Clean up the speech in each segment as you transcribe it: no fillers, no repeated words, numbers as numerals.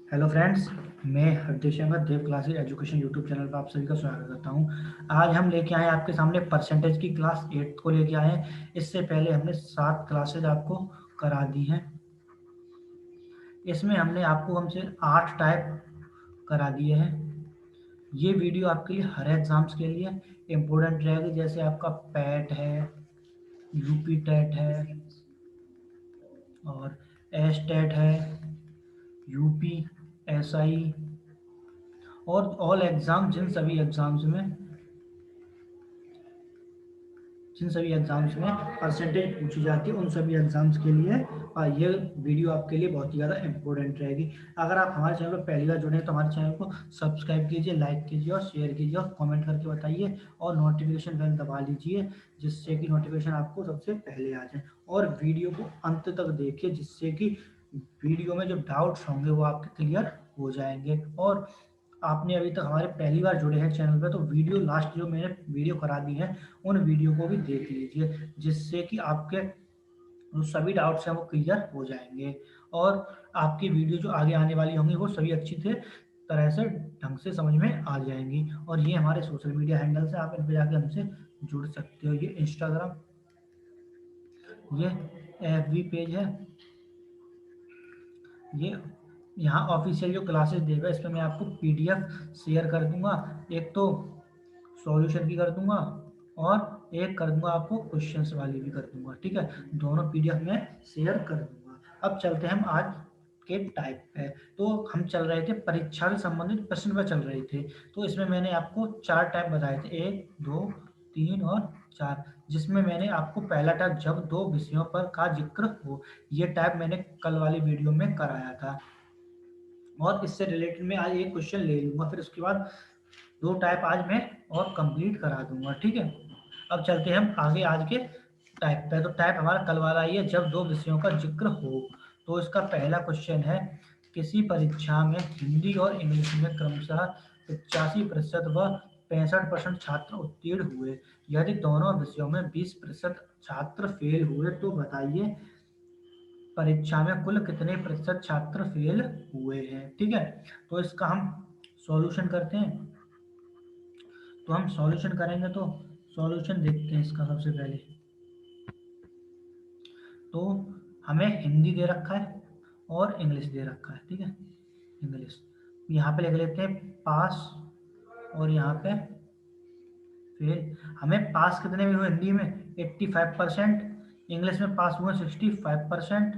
Hello friends, मैं हरदेव शंकर देव classes education YouTube channel पर आप सभी का स्वागत करता हूं। आज हम लेके आए हैं आपके सामने परसेंटेज की क्लास 8 को लेके आए हैं। इससे पहले हमने 7 क्लासेज आपको करा दी हैं। इसमें हमने आपको हमसे 8 टाइप करा दिए हैं। ये वीडियो आपके लिए हर एग्जाम्स के लिए इम्पोर्टेंट रहेगी, जैसे आपका पैट है, यूपी टेट है और एस टेट है, यूपी एसआई और ऑल एग्जाम जिन सभी एग्जाम्स में परसेंटेज पूछी जाती है उन सभी एग्जाम्स के लिए ये वीडियो आपके लिए बहुत ही ज़्यादा इंपॉर्टेंट रहेगी। अगर आप हमारे चैनल पर पहली बार जुड़े हैं तो हमारे चैनल को सब्सक्राइब कीजिए, लाइक कीजिए और शेयर कीजिए और कमेंट करके बताइए और नोटिफिकेशन बेल दबा लीजिए, जिससे कि नोटिफिकेशन आपको सबसे पहले आ जाए। और वीडियो को अंत तक देखिए, जिससे कि वीडियो में जो डाउट्स होंगे वो आपके क्लियर हो जाएंगे। और आपने अभी तक हमारे पहली बार जुड़े हैं चैनल पे तो वीडियो लास्ट जो मैंने वीडियो करा दी है उन वीडियो को भी देख लीजिए, जिससे कि आपके जो सभी डाउट्स हैं वो क्लियर हो जाएंगे और आपकी वीडियो जो आगे आने वाली होंगी वो सभी अच्छी तरह से ढंग से समझ में आ जाएंगी। और ये हमारे सोशल मीडिया हैंडल्स है, आप इन पे जाके हमसे जुड़ सकते हो। ये इंस्टाग्राम, ये एफबी पेज है, ये यहाँ ऑफिशियल जो क्लासेस देगा इसमें मैं आपको पीडीएफ शेयर कर दूंगा। एक तो सॉल्यूशन की कर दूंगा और एक कर दूंगा आपको क्वेश्चंस वाली भी कर दूंगा, ठीक है। दोनों पीडीएफ में शेयर कर दूंगा। अब चलते हैं हम आज के टाइप पे। तो हम चल रहे थे परीक्षा से संबंधित प्रश्न पर चल रहे थे। तो इसमें मैंने आपको 4 टाइप बताए थे, 1 2 3 और 4, जिसमें मैंने आपको पहला टाइप जब दो विषयों पर का जिक्र हो, ये टाइप मैंने कल वाली वीडियो में कराया था और इससे रिलेटेड मैं आज एक क्वेश्चन ले लूंगा, फिर उसके बाद 2 टाइप आज मैं और कंप्लीट करा दूंगा, ठीक है। अब चलते हैं हम आगे आज के टाइप पे। तो टाइप हमारा कल वाला ही है, जब दो विषयों का जिक्र हो। तो इसका पहला क्वेश्चन है, किसी परीक्षा में हिंदी और इंग्लिश में क्रमशः 85% व 65% छात्र उत्तीर्ण हुए, यदि दोनों विषयों में 20% छात्र फेल हुए तो बताइए परीक्षा में कुल कितने प्रतिशत छात्र फेल हुए हैं, ठीक है। तो इसका हम सॉल्यूशन करते हैं। तो हम सॉल्यूशन करेंगे तो सॉल्यूशन देखते हैं इसका सबसे पहले। तो हमें हिंदी दे रखा है और इंग्लिश दे रखा है, ठीक है। इंग्लिश यहाँ पे लिख लेते हैं पास और यहाँ पे फेल। हमें पास कितने में हुए हिंदी में 85%, इंग्लिश में पास हुए 65%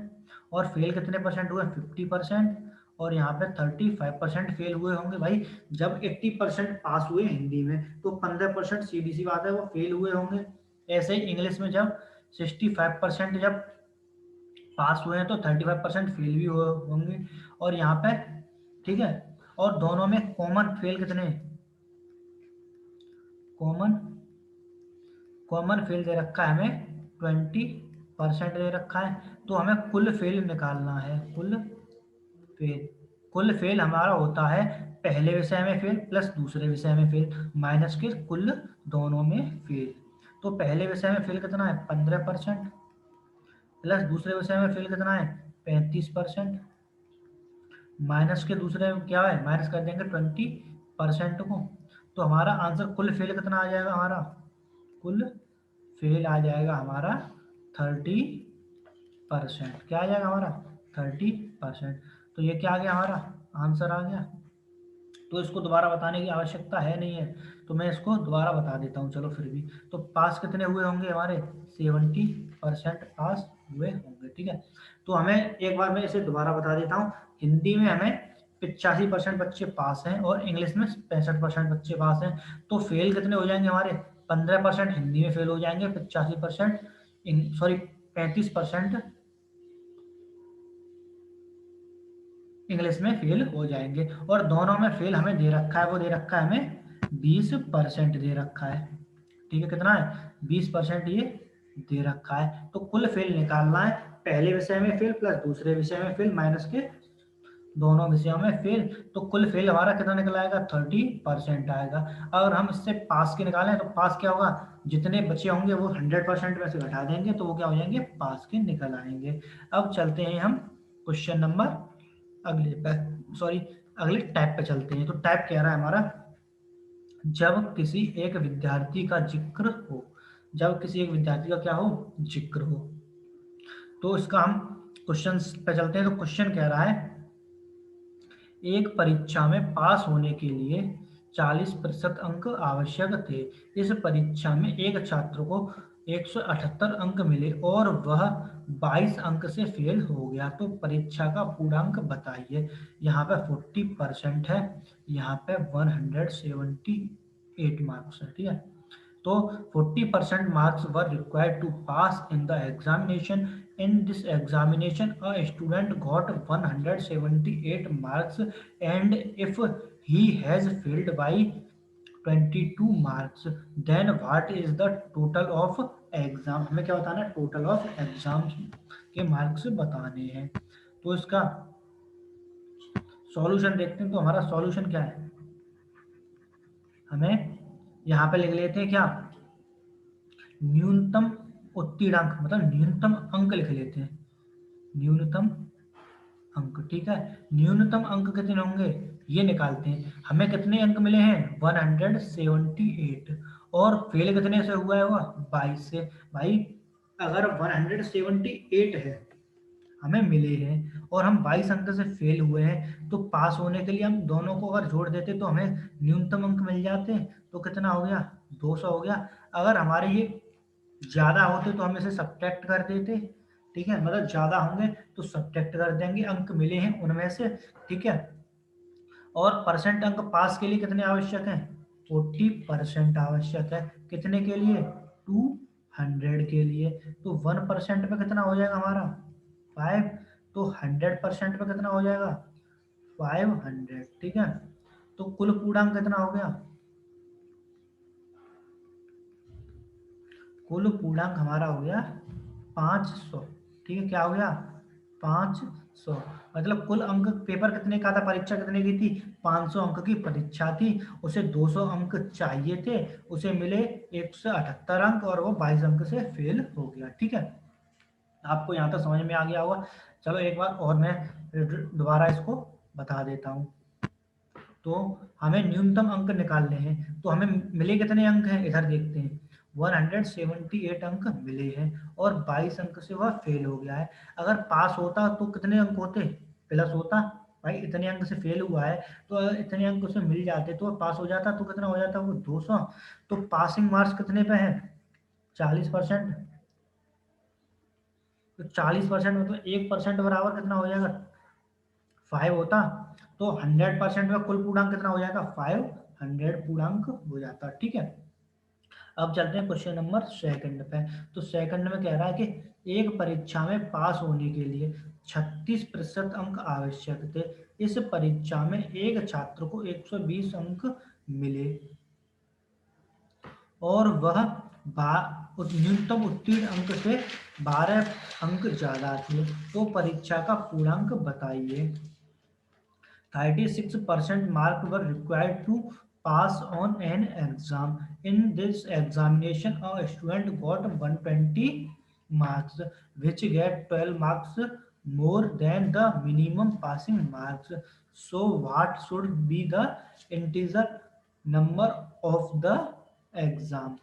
और फेल कितने परसेंट हुए 50%। और यहाँ पे 35% फेल हुए होंगे भाई। जब 80% पास हुए हिंदी में तो 15% सीधी सी बात है वो फेल हुए होंगे। ऐसे ही इंग्लिश में जब 65% जब पास हुए हैं तो 35% फेल भी हुए होंगे। और यहाँ पे, ठीक है, और दोनों में कॉमन फेल कितने, कॉमन कॉमन फेल दे रखा है हमें 20% दे रखा है। तो हमें कुल फेल निकालना है। फेल कुल फेल हमारा होता है पहले विषय में फेल प्लस दूसरे विषय में फेल माइनस के कुल दोनों में फेल। तो पहले विषय में फेल कितना है 15% प्लस दूसरे विषय में फेल कितना है 35%, माइनस के दूसरे में क्या है माइनस कर देंगे 20% को। तो हमारा आंसर कुल फेल कितना आ जाएगा, हमारा कुल फेल आ जाएगा हमारा 30%। क्या आ जाएगा हमारा 30%। तो ये क्या आ गया, हमारा आंसर आ गया। तो इसको दोबारा बताने की आवश्यकता है नहीं है, तो मैं इसको दोबारा बता देता हूँ चलो फिर भी। तो पास कितने हुए होंगे हमारे 70% पास हुए होंगे, ठीक है। तो हमें एक बार मैं इसे दोबारा बता देता हूँ। हिंदी में हमें 85% बच्चे पास हैं और इंग्लिश में 65% बच्चे पास हैं। तो फेल कितने हो जाएंगे हमारे 15% हिंदी में फेल हो जाएंगे, 85% सॉरी 35% इंग्लिश में फेल हो जाएंगे। और दोनों में फेल हमें दे रखा है, वो दे रखा है हमें 20% दे रखा है, ठीक है। कितना है 20% ये दे रखा है। तो कुल फेल निकालना है, पहले विषय में फेल प्लस दूसरे विषय में फेल माइनस के दोनों विषयों में फेल। तो कुल फेल हमारा कितना निकल आएगा 30% आएगा। अगर हम इससे पास के निकालें तो पास क्या होगा, जितने बचे होंगे वो 100% में से घटा देंगे तो वो क्या हो जाएंगे पास के निकल आएंगे। अब चलते हैं हम क्वेश्चन नंबर अगले पर। सॉरी, अगले टाइप पे चलते हैं। तो टाइप कह रहा है हमारा, जब किसी एक विद्यार्थी का जिक्र हो, जब किसी एक विद्यार्थी का क्या हो, जिक्र हो। तो इसका हम क्वेश्चन पे चलते हैं। तो क्वेश्चन कह रहा है, एक परीक्षा में पास होने के लिए 40% अंक आवश्यक थे। इस परीक्षा में एक छात्र को 178 अंक मिले और वह 22 अंक से फेल हो गया। तो परीक्षा का पूर्णांक बताइए। यहाँ पे 40% है, यहाँ पे 178 मार्क्स है, ठीक है। तो 40% marks were required to pass in the examination. In this examination, a student got 178 marks, and if he has failed by 22 marks, then what is the total of exam? हमें क्या बताना है, टोटल ऑफ एग्जाम के marks बताने हैं। तो इसका solution देखते हैं। तो हमारा सॉल्यूशन क्या है, हमें यहाँ पे लिख लेते हैं क्या, न्यूनतम उत्तीर्णांक, मतलब न्यूनतम अंक लिख लेते हैं, न्यूनतम अंक, ठीक है। न्यूनतम अंक कितने होंगे ये निकालते हैं। हमें कितने अंक मिले हैं, 178, और फेल कितने से हुआ है, हुआ 22 से। भाई अगर 178 है हमें मिले हैं और हम 22 अंक से फेल हुए हैं, तो पास होने के लिए हम दोनों को अगर जोड़ देते तो हमें न्यूनतम अंक मिल जाते हैं। तो कितना हो गया, 200 हो गया। अगर हमारे ये ज़्यादा होते तो हम इसे सब्ट्रैक्ट कर देते, ठीक है, मतलब ज़्यादा होंगे तो सब्ट्रैक्ट कर देंगे, अंक मिले हैं उनमें से, ठीक है। और परसेंट अंक पास के लिए कितने आवश्यक हैं, 40% आवश्यक है। कितने के लिए, 200 के लिए। तो 1% पे कितना हो जाएगा हमारा, 5। तो 100% पे कितना हो जाएगा, 500, ठीक है। तो कुल पूर्णांक कितना हो गया, कुल पूर्णांक हमारा हो गया 500, ठीक है। क्या हो गया, 500। मतलब कुल अंक, पेपर कितने का था, परीक्षा कितने की थी, 500 अंक की परीक्षा थी। उसे 200 अंक चाहिए थे, उसे मिले 178 अंक, और वो 22 अंक से फेल हो गया, ठीक है। आपको यहाँ तक समझ में आ गया होगा। चलो एक बार और मैं दोबारा इसको बता देता हूँ। तो हमें न्यूनतम अंक निकालने हैं, तो हमें मिले कितने अंक हैं, इधर देखते हैं। 178 अंक मिले हैं और 22 अंक से वह फेल हो गया है। अगर पास होता तो कितने अंक होते, प्लस होता। भाई इतने अंक से फेल हुआ है, तो अगर इतने अंक उसे मिल जाते तो वह पास हो जाता। तो कितना हो जाता, वो 200। तो पासिंग मार्क्स कितने पे है, 40%। तो 40% मतलब 1% बराबर कितना हो जाएगा, 5 होता। तो 100% में कुल पूर्णांक कितना हो जाएगा, 500 पूर्णांक हो जाता, ठीक है। अब चलते हैं क्वेश्चन नंबर सेकंड पे। तो सेकंड में कह रहा है कि एक परीक्षा में पास होने के लिए 36% अंक आवश्यक थे। इस परीक्षा में एक छात्र को 120 अंक मिले और वह न्यूनतम उत्तीर्ण अंक से 12 अंक ज्यादा थे। तो परीक्षा का पूर्णांक बताइए। 36% marks were required to pass on an exam. In this examination, a student got 120 marks, which get 12 marks more than the minimum passing marks. So, what should be the integer number of the exam?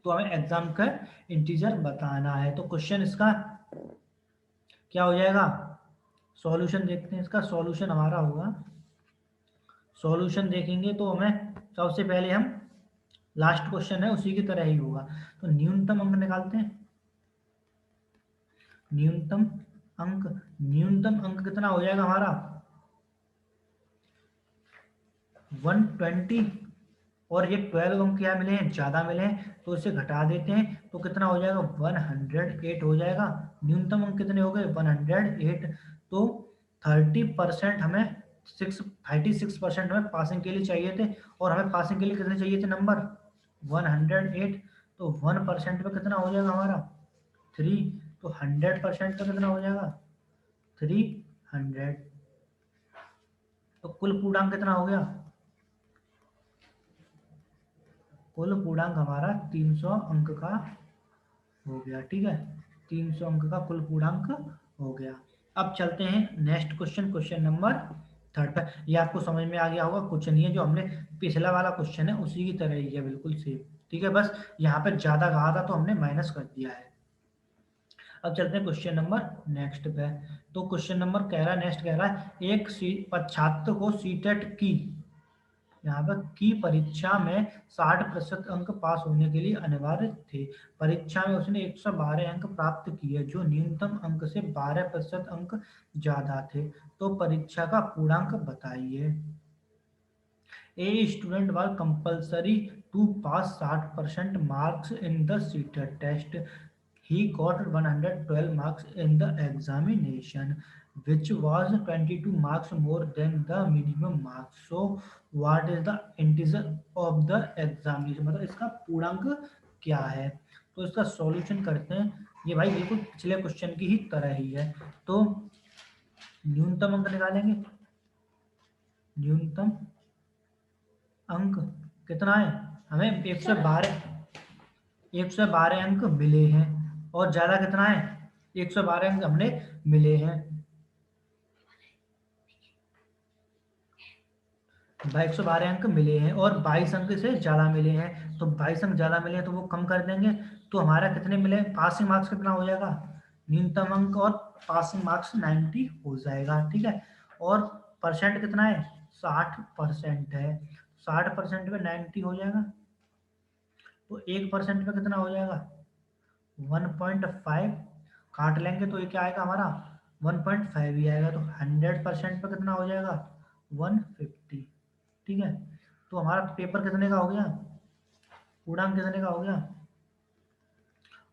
तो हमें exam का integer बताना है। तो question इसका क्या हो जाएगा, सॉल्यूशन देखते हैं। इसका सॉल्यूशन हमारा होगा, सॉल्यूशन देखेंगे तो हमें सबसे पहले हम, लास्ट क्वेश्चन है उसी की तरह ही होगा। तो न्यूनतम अंक निकालते हैं, न्यूनतम अंक, न्यूनतम अंक कितना हो जाएगा हमारा, 120। और ये 12 अंक क्या मिले हैं, ज़्यादा मिले हैं, तो इसे घटा देते हैं। तो कितना हो जाएगा, 108 हो जाएगा। न्यूनतम अंक कितने हो गए, 108। तो 30% हमें 36% हमें पासिंग के लिए चाहिए थे, और हमें पासिंग के लिए कितने चाहिए थे नंबर, 108। तो 1% पे कितना हो जाएगा हमारा, 3। तो 100% पे कितना हो जाएगा, 300। तो कुल पूर्णांक कितना हो गया, कुल पूर्णांक हमारा 300 अंक का हो गया, ठीक है। 300 अंक का कुल पूर्णांक हो गया। अब चलते हैं नेक्स्ट क्वेश्चन, क्वेश्चन नंबर 3 पर। ये आपको समझ में आ गया होगा, कुछ नहीं है, जो हमने पिछला वाला क्वेश्चन है उसी की तरह ही है, बिल्कुल सेम। ठीक है, बस यहाँ पे ज्यादा कहा था तो हमने माइनस कर दिया है। अब चलते हैं क्वेश्चन नंबर नेक्स्ट पे। तो क्वेश्चन नंबर कह रहा है, नेक्स्ट कह रहा है, एक छात्र को सीटेट की, यहाँ पर की परीक्षा में 60% अंक पास होने के लिए अनिवार्य थे। परीक्षा में उसने 112 अंक प्राप्त किए, जो न्यूनतम अंक से 12% अंक ज्यादा थे। तो परीक्षा का पूर्णांक बताइए। A student was compulsory to pass 60% marks in the CETET test. He got 112 marks in the examination, which was 22 marks more than the minimum marks. So, what is the integer of the examination? मतलब इसका पूर्णांक क्या है? तो इसका solution करते हैं। ये भाई बिल्कुल पिछले क्वेश्चन की ही तरह ही है। तो न्यूनतम अंक निकालेंगे। न्यूनतम अंक कितना है? हमें 112 अंक मिले हैं, और ज्यादा कितना है? 112 अंक हमने मिले हैं भाई, 112 अंक मिले हैं और 22 अंक से ज्यादा मिले हैं। तो 22 अंक ज्यादा मिले हैं तो वो कम कर देंगे। तो हमारा कितने मिले? पासिंग मार्क्स कितना हो जाएगा? न्यूनतम अंक और पासिंग मार्क्स 90 हो जाएगा। ठीक है, और परसेंट कितना है? 60% है। 60% पे 90 हो जाएगा, तो 1% पे कितना हो जाएगा? 1.5 काट लेंगे तो ये क्या आएगा हमारा? 1.5 ही आएगा। तो 100% पे कितना हो जाएगा? 150। ठीक है, तो हमारा पेपर कितने का हो गया? पूर्णांक कितने का हो गया?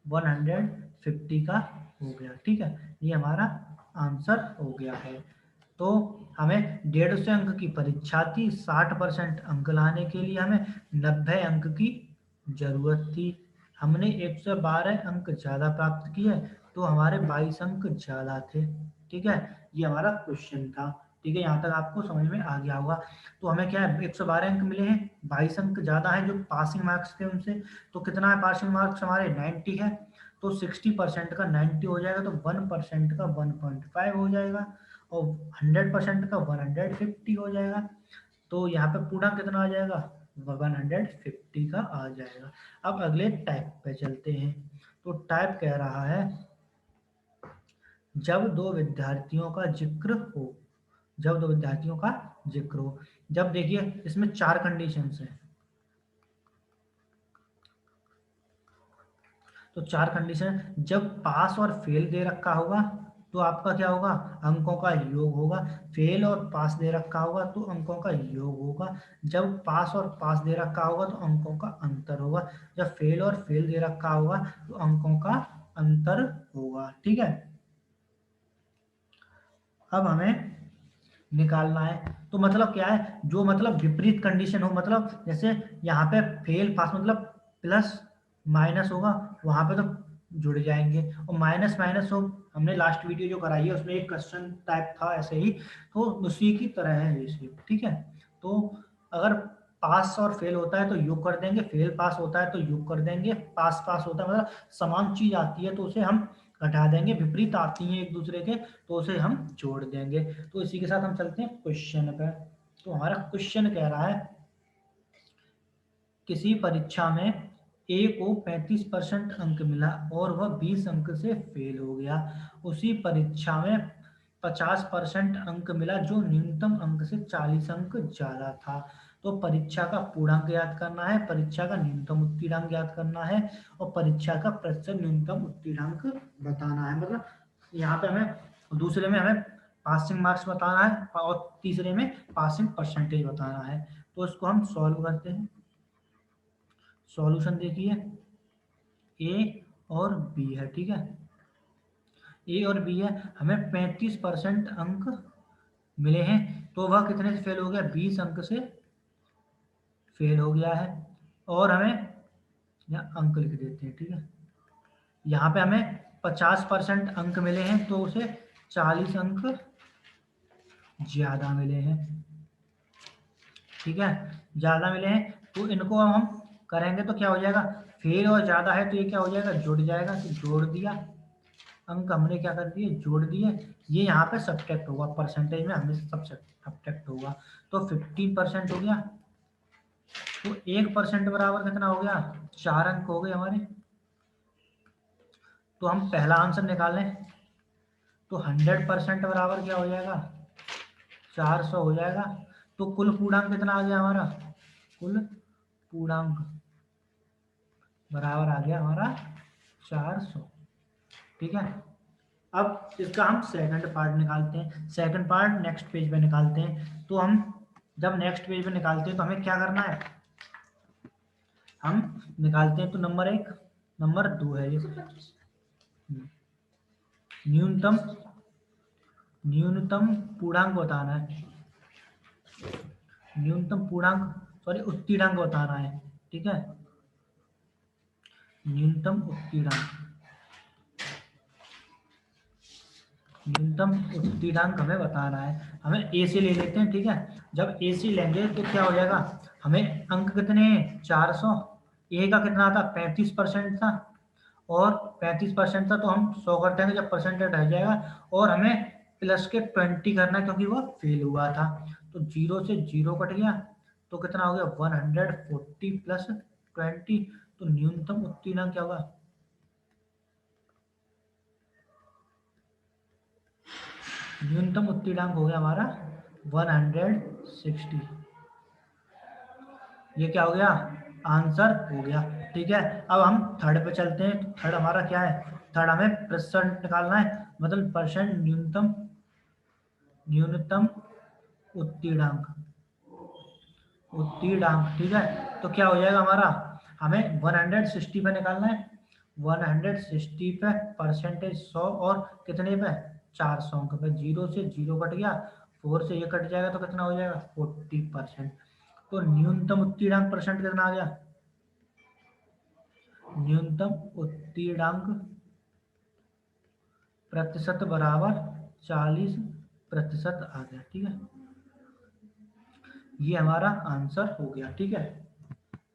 150 का हो गया। ठीक है, ये हमारा आंसर हो गया है। तो हमें 150 अंक की परीक्षा थी, 60% अंक लाने के लिए हमें 90 अंक की जरूरत थी। हमने 112 अंक ज्यादा प्राप्त किए, तो हमारे 22 अंक ज्यादा थे। ठीक है, ये हमारा क्वेश्चन था। ठीक है, यहाँ तक आपको समझ में आ गया होगा। तो हमें क्या है, 112 अंक मिले हैं, 22 अंक ज्यादा है जो पासिंग मार्क्स थे उनसे। तो कितना है पासिंग मार्क्स हमारे? 90 है। तो 60% का 90 हो जाएगा, तो 1% का 1.5 हो जाएगा, और 100% का 150 हो जाएगा। तो यहाँ पे पूर्णांक कितना आ जाएगा? 150 का आ जाएगा। अब अगले टाइप पे चलते हैं। तो टाइप कह रहा है, जब दो विद्यार्थियों का जिक्र हो, जब दो विद्यार्थियों का जिक्र हो। जब देखिए इसमें 4 कंडीशंस हैं। तो 4 कंडीशन, जब पास और फेल दे रखा होगा तो आपका क्या होगा? अंकों का योग होगा। फेल और पास दे रखा होगा तो अंकों का योग होगा। जब पास और पास दे रखा होगा तो अंकों का अंतर होगा। जब फेल और फेल दे रखा होगा तो अंकों का अंतर होगा। ठीक है, अब हमें निकालना है। तो मतलब क्या है, जो मतलब विपरीत कंडीशन हो, मतलब जैसे यहाँ पे फेल पास मतलब प्लस माइनस होगा, वहां पे तो जुड़ जाएंगे। और माइनस माइनस हो, हमने लास्ट वीडियो जो कराई है उसमें एक क्वेश्चन टाइप था ऐसे ही, तो उसी की तरह है ये। ठीक है, तो अगर पास और फेल होता है तो योग कर देंगे, फेल पास होता है तो योग कर देंगे, पास पास होता है मतलब समान चीज आती है तो उसे हम घटा देंगे, विपरीत आती हैं एक दूसरे के तो उसे हम जोड़ देंगे। तो इसी के साथ हम चलते हैं क्वेश्चन पे। तो हमारा क्वेश्चन कह रहा है, किसी परीक्षा में ए को 35% अंक मिला और वह 20 अंक से फेल हो गया। उसी परीक्षा में 50% अंक मिला, जो न्यूनतम अंक से 40 अंक ज्यादा था। तो परीक्षा का पूर्णांक याद करना है, परीक्षा का न्यूनतम उत्तीर्णांक याद करना है, और परीक्षा का प्रतिशत न्यूनतम उत्तीर्णांक बताना है। मतलब यहाँ पे हमें दूसरे में हमें पासिंग मार्क्स बताना है और तीसरे में पासिंग परसेंटेज बताना है। तो इसको हम सॉल्व करते हैं। सॉल्यूशन देखिए, ए और बी है। ठीक है, ए और बी है, हमें 35% अंक मिले हैं, तो वह कितने से फेल हो गया? 20 अंक से फेल हो गया है। और हमें यहाँ अंक लिख देते हैं। ठीक है, यहाँ पे हमें 50% अंक मिले हैं तो उसे 40 अंक ज्यादा मिले हैं। ठीक है, ज्यादा मिले हैं तो इनको हम करेंगे तो क्या हो जाएगा? फेल और ज्यादा है तो ये क्या हो जाएगा? जुड़ जाएगा, तो जोड़ दिया। अंक हमने क्या कर दिए, जोड़ दिए। ये यहाँ पे सब्ट्रैक्ट होगा, परसेंटेज में हमेशा सब सब्ट्रैक्ट होगा। तो 15% हो गया। तो 1% बराबर कितना हो गया, 4 अंक हो गए हमारे। तो हम पहला आंसर निकालें तो 100% बराबर क्या हो जाएगा, 400 हो जाएगा। तो कुल पूर्णांक कितना आ गया हमारा, कुल पूर्णांक बराबर आ गया हमारा 400। ठीक है। अब इसका हम सेकंड पार्ट निकालते हैं। सेकंड पार्ट नेक्स्ट पेज पे निकालते हैं। तो हम जब नेक्स्ट पेज पे निकालते हैं तो हमें क्या करना है, हम निकालते हैं तो नंबर 1 नंबर 2 है ये। न्यूनतम न्यूनतम पूर्णांक बताना है, न्यूनतम पूर्णांक सॉरी उत्तीर्णांक बताना है। ठीक है, न्यूनतम उत्तीर्णांक, न्यूनतम उत्तीर्णांक हमें बताना है। हमें ए से ले लेते हैं। ठीक है, जब ए से लेंगे तो क्या हो जाएगा, हमें अंक कितने हैं 400, ए का कितना था 35% था, और 35% था तो हम 100 कर देंगे जब परसेंटेज रह जाएगा, और हमें प्लस के 20 करना है क्योंकि वो फेल हुआ था। तो 0 से 0 कट गया तो कितना हो गया 140 प्लस 20। तो न्यूनतम उत्तीर्णांक क्या होगा, न्यूनतम उत्तीर्णांक हो गया हमारा 160। ये क्या हो गया, आंसर हो गया। ठीक है, अब हम थर्ड पे चलते हैं। तो थर्ड हमारा क्या है, थर्ड हमें परसेंट निकालना है, मतलब परसेंट न्यूनतम, न्यूनतम उत्तीर्णांक, उत्तीर्णांक। ठीक है, तो क्या हो जाएगा हमारा, हमें 160 पे निकालना है। 160 पे परसेंटेज 100 और कितने पे 400 अंक पे। 0 से 0 कट गया, 4 से ये कट जाएगा तो कितना हो जाएगा 40%। तो न्यूनतम उत्तीर्णांक परसेंट कितना आ गया, न्यूनतम उत्तीर्णांक प्रतिशत बराबर 40% आ गया। ठीक है, ये हमारा आंसर हो गया। ठीक है,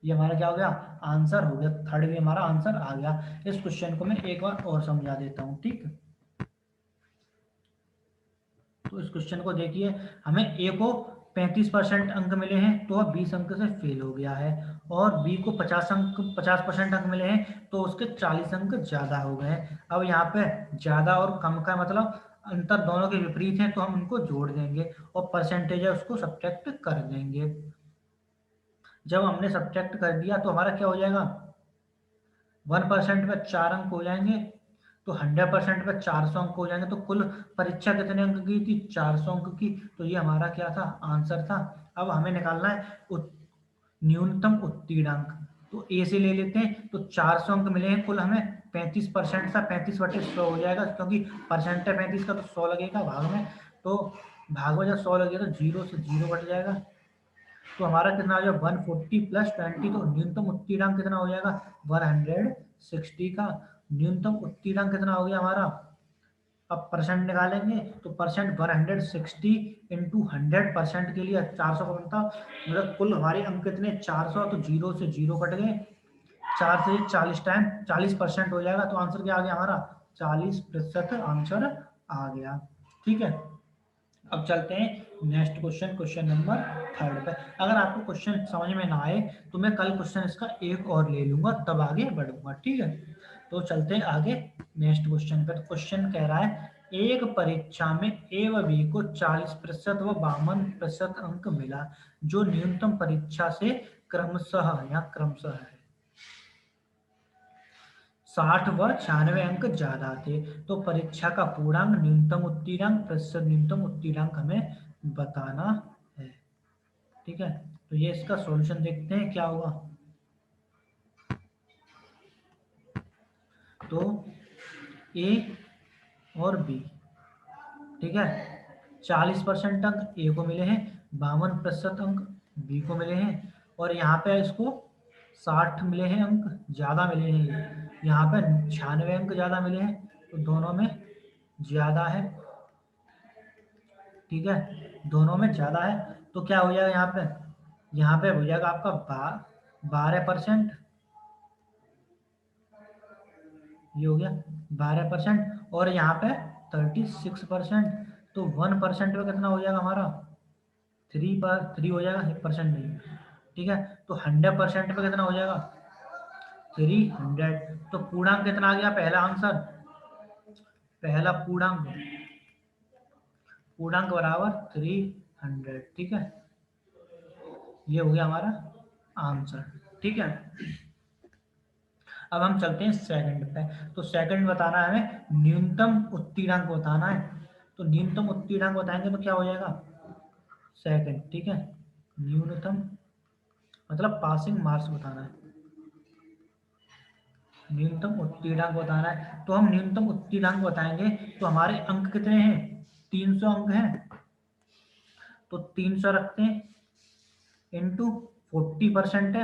ये हमारा क्या हो गया, आंसर हो गया। थर्ड भी हमारा आंसर आ गया। इस क्वेश्चन को मैं एक बार और समझा देता हूँ। ठीक है, तो इस क्वेश्चन को देखिए, हमें ए को 35% अंक मिले हैं तो वह 20 अंक से फेल हो गया है, और बी को 50% अंक मिले हैं तो उसके 40 अंक ज्यादा हो गए हैं। अब यहाँ पे ज्यादा और कम का मतलब अंतर दोनों के विपरीत है, तो हम उनको जोड़ देंगे और परसेंटेज है उसको सब्ट्रैक्ट कर देंगे। जब हमने सब्ट्रैक्ट कर दिया तो हमारा क्या हो जाएगा, 1% पे 4 अंक हो जाएंगे, तो 100% पे 400 अंक हो जाएंगे। तो कुल परीक्षा कितने अंक की थी, 400 अंक की। तो ये हमारा क्या था, आंसर था। अब हमें निकालना है न्यूनतम उत्तीर्णांक। तो ए से ले लेते हैं, तो 400 अंक मिले हैं कुल हमें। 35% था, 35/100 हो जाएगा, क्योंकि परसेंट है 35 का तो 100 लगेगा भाग में। तो भाग में जब 100 लगेगा तो 0 से 0 कट जाएगा। तो हमारा कितना आ जाएगा 140 प्लस 20। तो न्यूनतम उत्तीर्णांक कितना हो जाएगा 160 का। न्यूनतम उत्तीर्णांक कितना हो गया हमारा, अब परसेंट निकालेंगे तो परसेंट 160 इंटू 100% के लिए 400 का बनता, मतलब कुल हमारे अंक कितने 400। तो 0 से 0 कट गए, 4 से 40 टाइम 40% हो जाएगा। तो आंसर क्या आ गया हमारा 40% आंसर आ गया। ठीक है, अब चलते हैं next question, question number third पे। अगर आपको क्वेश्चन समझ में ना आए तो मैं कल क्वेश्चन इसका एक और ले लूंगा, तब आगे बढ़ूंगा। ठीक है, तो चलते हैं आगे नेक्स्ट क्वेश्चन पे। तो क्वेश्चन कह रहा है एक परीक्षा में ए व बी को 40% व 52% अंक मिला, जो न्यूनतम परीक्षा से क्रमशः है 60 व 96 अंक ज्यादा थे। तो परीक्षा का पूर्णांक, न्यूनतम उत्तीर्णांक, प्रतिशत न्यूनतम उत्तीर्णांक हमें बताना है। ठीक है, तो ये इसका सॉल्यूशन देखते हैं क्या होगा। तो ए और बी, ठीक है, 40% अंक ए को मिले हैं, 52% अंक बी को मिले हैं, और यहाँ पे इसको 60 मिले हैं अंक ज्यादा मिले हैं, यहाँ पे 96 अंक ज्यादा मिले हैं, तो दोनों में ज्यादा है। ठीक है, दोनों में ज्यादा है। तो क्या हो जाएगा यहाँ पे, यहाँ पे हो जाएगा आपका 12%, ये हो गया। 12% और यहाँ पे 36%। तो 1% पे कितना हो जाएगा हमारा? 3 हो जाएगा, 1% नहीं। ठीक है, तो 100% पे कितना हो जाएगा? 300। तो पूर्णांक कितना आ गया? पहला आंसर, पहला पूर्णांक, पूर्णांक बराबर 300। ठीक है, ये हो गया हमारा आंसर। ठीक है, अब हम चलते हैं सेकंड पे। तो सेकंड बताना है हमें, न्यूनतम उत्तीर्णांक बताना है। तो न्यूनतम उत्तीर्णांक बताएंगे तो क्या हो जाएगा? सेकंड। ठीक है, न्यूनतम मतलब पासिंग मार्क्स बताना है, न्यूनतम उत्तीर्णांक बताना है। तो हम न्यूनतम उत्तीर्णांक बताएंगे तो हमारे अंक कितने हैं? 300 अंक हैं। तो 300 रखते हैं इंटू 40% है,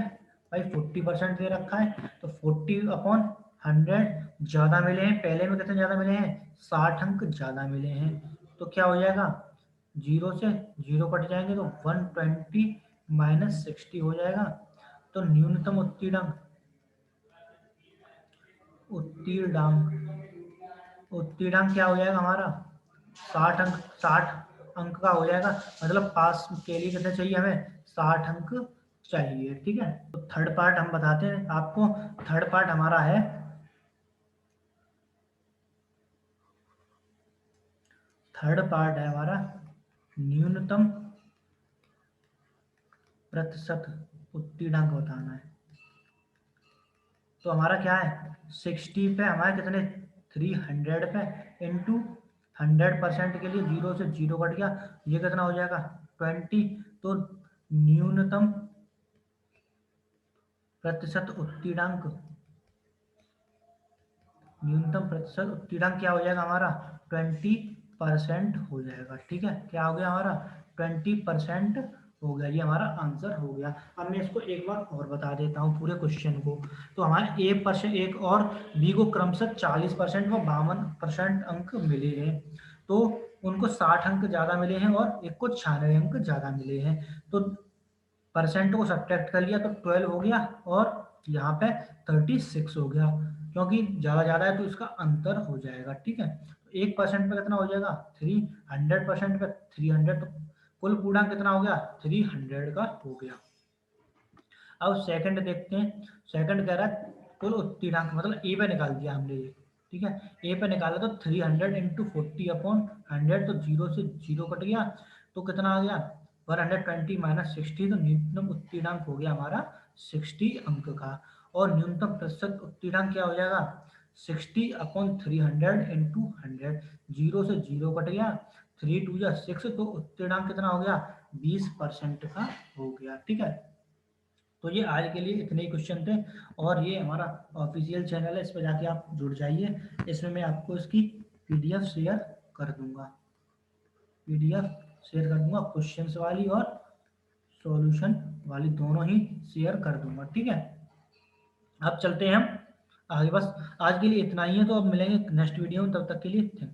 भाई 40% दे रखा है, तो 40/100 ज्यादा मिले हैं। पहले में कितने ज्यादा मिले हैं? 60 अंक ज्यादा मिले हैं। तो क्या हो जाएगा? जीरो से जीरो कट जाएंगे तो 120 माइनस 60 हो जाएगा। तो न्यूनतम उत्तीर्णांक, उत्तीर्णांक, उत्तीर्णांक क्या हो जाएगा हमारा? 60 अंक, 60 अंक का हो जाएगा। मतलब पास के लिए कितने चाहिए हमें? 60 अंक चाहिए। ठीक है, तो थर्ड पार्ट हम बताते हैं आपको। थर्ड पार्ट हमारा है, थर्ड पार्ट है हमारा न्यूनतम प्रतिशत उत्तीर्णांक बताना है। तो हमारा क्या है? 60 पे हमारे कितने? 300 पे इंटू 100% के लिए जीरो से जीरो कट गया, ये कितना हो जाएगा? 20। तो न्यूनतम प्रतिशत उत्तीर्णांक, न्यूनतम प्रतिशत उत्तीर्णांक क्या हो जाएगा हमारा? 20% हो जाएगा। ठीक है, क्या हो गया हमारा? 20% हो गया। ये हमारा आंसर हो गया। अब मैं इसको एक बार और बता देता हूँ पूरे क्वेश्चन को। तो हमारे एक और बी को क्रमशः 40% व 52% अंक मिले हैं। तो उनको 60 अंक ज्यादा मिले हैं और एक को 96 अंक ज्यादा मिले हैं। तो परसेंट को सब्ट्रैक्ट कर लिया तो 12 हो गया और यहाँ पे 36 हो गया, क्योंकि ज़्यादा ज़्यादा है तो इसका अंतर हो जाएगा। ठीक है, तो 1% पे कितना हो जाएगा? 3। 100% पे 300, तो कुल पूर्णांक कितना हो गया? 300 का हो गया। अब सेकंड देखते हैं। सेकंड कह रहा है कुल उत्तीर्णांक, मतलब ए पे निकाल दिया हमने ये। ठीक है, ए पे निकाला तो 300 इंटू 40/100, तो जीरो से जीरो कट गया, तो कितना आ गया? 120 माइनस 60। तो न्यूनतम उत्तीर्णांक हो गया हमारा 60 अंक का। और न्यूनतम प्रतिशत उत्तीर्णांक क्या हो जाएगा? 60/300 इंटू 100, जीरो से जीरो कट गया, 3 2 6, तो उत्तीर्णांक कितना हो गया? 20% का हो गया। ठीक है, तो ये आज के लिए इतने ही क्वेश्चन थे। और ये हमारा ऑफिशियल चैनल है, इस पर जाके आप जुड़ जाइए। इसमें मैं आपको इसकी पीडीएफ शेयर कर दूंगा, पीडीएफ शेयर कर दूंगा, क्वेश्चंस वाली और सॉल्यूशन वाली दोनों ही शेयर कर दूंगा। ठीक है, अब चलते हैं हम आगे। बस आज के लिए इतना ही है, तो अब मिलेंगे नेक्स्ट वीडियो में, तब तक के लिए थैंक यू।